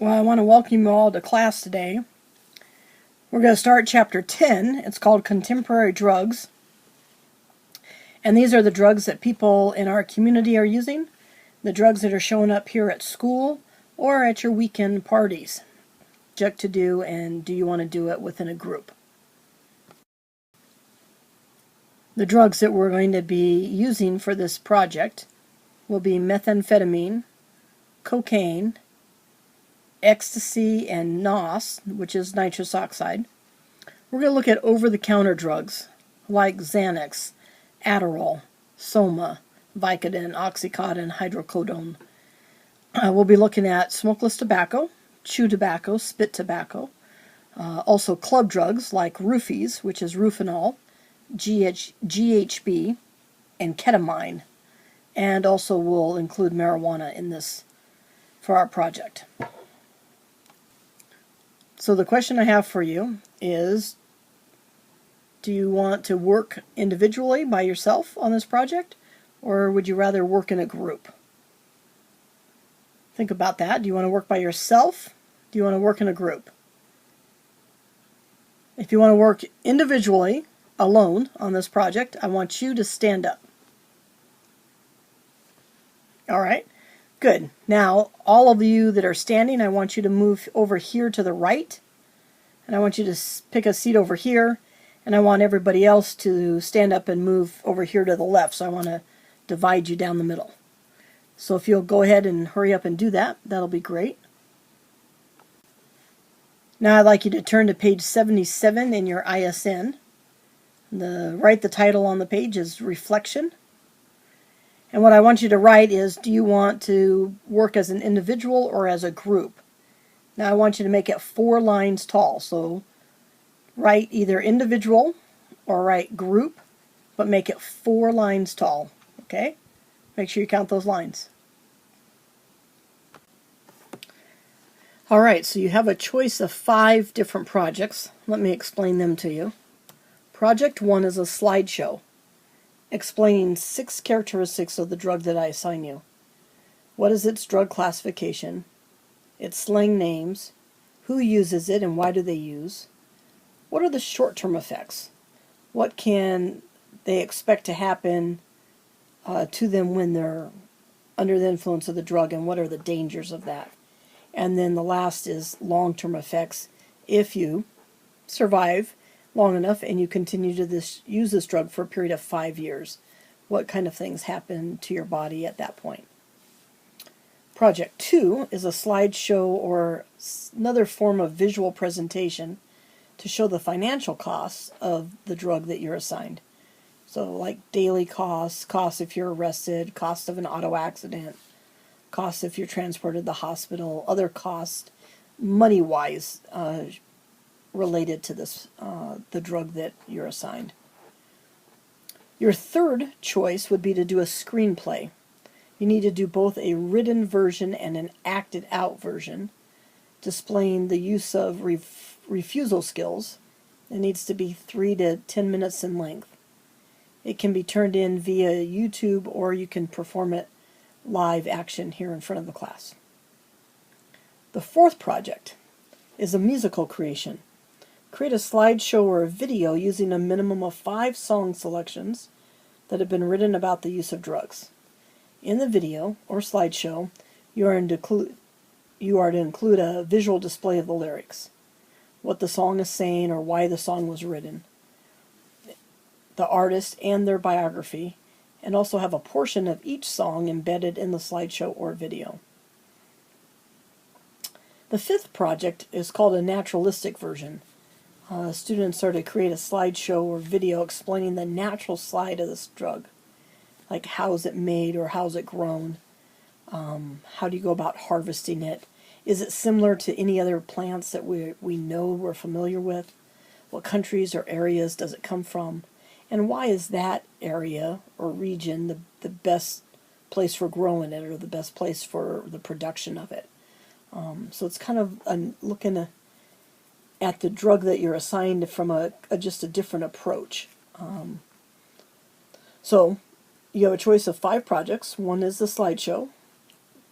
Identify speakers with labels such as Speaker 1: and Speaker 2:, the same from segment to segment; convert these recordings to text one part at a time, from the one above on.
Speaker 1: Well, I want to welcome you all to class today. We're going to start chapter 10. It's called Contemporary Drugs. And these are the drugs that people in our community are using, the drugs that are showing up here at school or at your weekend parties. Project to do, and do you want to do it within a group? The drugs that we're going to be using for this project will be methamphetamine, cocaine, ecstasy, and NOS, which is nitrous oxide. We're going to look at over-the-counter drugs like Xanax, Adderall, Soma, Vicodin, Oxycontin, hydrocodone. We'll be looking at smokeless tobacco, chew tobacco, spit tobacco, also club drugs like roofies, which is Rufinol, GHB, and ketamine. And also we'll include marijuana in this for our project. So the question I have for you is, do you want to work individually by yourself on this project, or would you rather work in a group? Think about that. Do you want to work by yourself? Do you want to work in a group? If you want to work individually, alone, on this project, I want you to stand up. All right, good. Now, all of you that are standing, I want you to move over here to the right, and I want you to pick a seat over here, and I want everybody else to stand up and move over here to the left, so I want to divide you down the middle. So if you'll go ahead and hurry up and do that, that'll be great. Now I'd like you to turn to page 77 in your ISN. Write the title on the page is Reflection. And what I want you to write is, do you want to work as an individual or as a group? Now I want you to make it 4 lines tall. So write either individual or write group, but make it 4 lines tall. Okay? Make sure you count those lines. All right, so you have a choice of 5 different projects. Let me explain them to you. Project 1 is a slideshow explaining 6 characteristics of the drug that I assign you. What is its drug classification? Its slang names? Who uses it and why do they use? What are the short-term effects? What can they expect to happen to them when they're under the influence of the drug, and what are the dangers of that? And then the last is long-term effects. If you survive long enough and you continue to use this drug for a period of 5 years, what kind of things happen to your body at that point? Project 2 is a slideshow or another form of visual presentation to show the financial costs of the drug that you're assigned. So like daily costs, costs if you're arrested, cost of an auto accident, costs if you're transported to the hospital, other costs money-wise related to this the drug that you're assigned. Your third choice would be to do a screenplay. You need to do both a written version and an acted out version, displaying the use of refusal skills. It needs to be 3 to 10 minutes in length. It can be turned in via YouTube, or you can perform it live action here in front of the class. The fourth project is a musical creation. Create a slideshow or a video using a minimum of 5 song selections that have been written about the use of drugs. In the video or slideshow, you are to include a visual display of the lyrics, what the song is saying or why the song was written, the artist and their biography, and also have a portion of each song embedded in the slideshow or video. The fifth project is called a naturalistic version. Students are to create a slideshow or video explaining the natural side of this drug, like how is it made or how is it grown, how do you go about harvesting it, is it similar to any other plants that we know we're familiar with, what countries or areas does it come from, and why is that area or region the best place for growing it, or the best place for the production of it. So it's kind of looking at the drug that you're assigned from just a different approach. So you have a choice of 5 projects. One is the slideshow,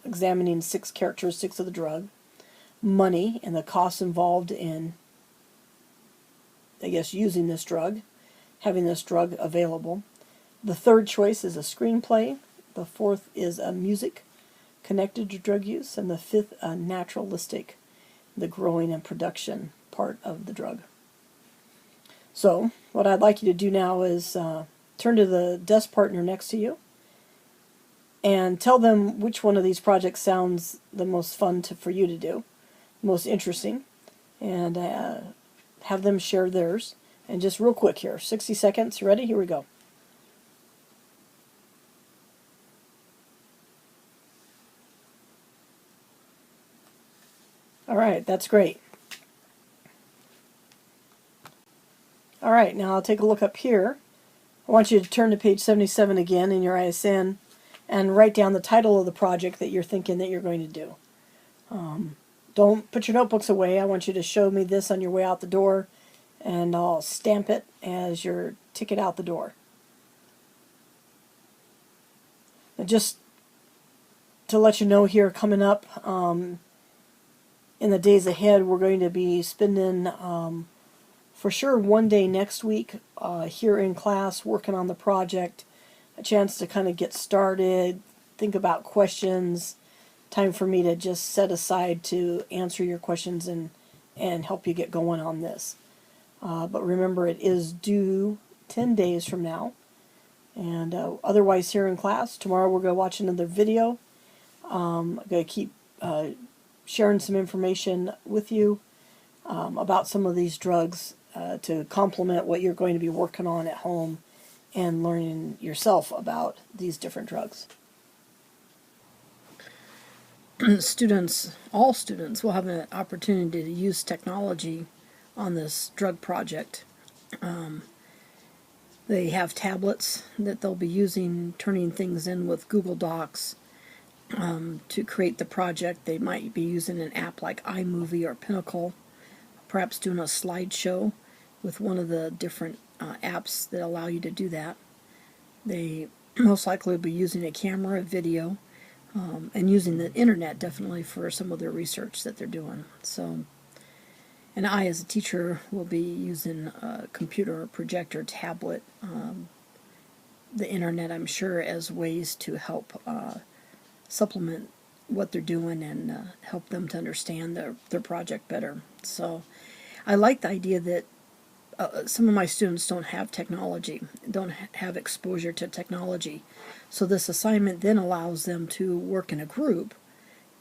Speaker 1: examining 6 characteristics of the drug. money and the costs involved in, I guess, using this drug, having this drug available. The third choice is a screenplay. The fourth is a music connected to drug use. And the fifth, a naturalistic, the growing and production part of the drug. So what I'd like you to do now is turn to the desk partner next to you and tell them which one of these projects sounds the most fun for you to do, most interesting, and have them share theirs. And just real quick here, 60 seconds, ready? Here we go. All right, that's great. All right, now I'll take a look up here. I want you to turn to page 77 again in your ISN and write down the title of the project that you're thinking that you're going to do. Don't put your notebooks away. I want you to show me this on your way out the door, and I'll stamp it as your ticket out the door. Now just to let you know here, coming up in the days ahead, we're going to be spending for sure one day next week here in class working on the project, a chance to kind of get started, think about questions, time for me to just set aside to answer your questions and help you get going on this. But remember, it is due 10 days from now. And otherwise here in class, tomorrow we're going to watch another video. I'm going to keep sharing some information with you about some of these drugs to complement what you're going to be working on at home and learning yourself about these different drugs. Students, all students, will have an opportunity to use technology on this drug project. They have tablets that they'll be using, turning things in with Google Docs to create the project. They might be using an app like iMovie or Pinnacle, perhaps doing a slideshow with one of the different apps that allow you to do that. They most likely will be using a camera, video, and using the internet definitely for some of their research that they're doing. So, and I, as a teacher, will be using a computer, projector, tablet, the internet, I'm sure, as ways to help supplement what they're doing and help them to understand their project better. So, I like the idea that some of my students don't have technology, don't have exposure to technology. So this assignment then allows them to work in a group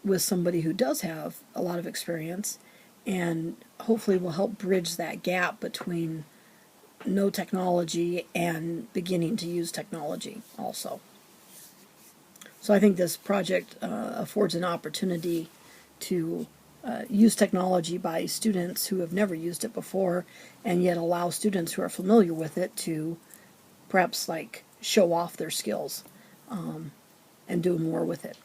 Speaker 1: with somebody who does have a lot of experience, and hopefully will help bridge that gap between no technology and beginning to use technology also. So I think this project affords an opportunity to use technology by students who have never used it before, and yet allow students who are familiar with it to perhaps like show off their skills and do more with it.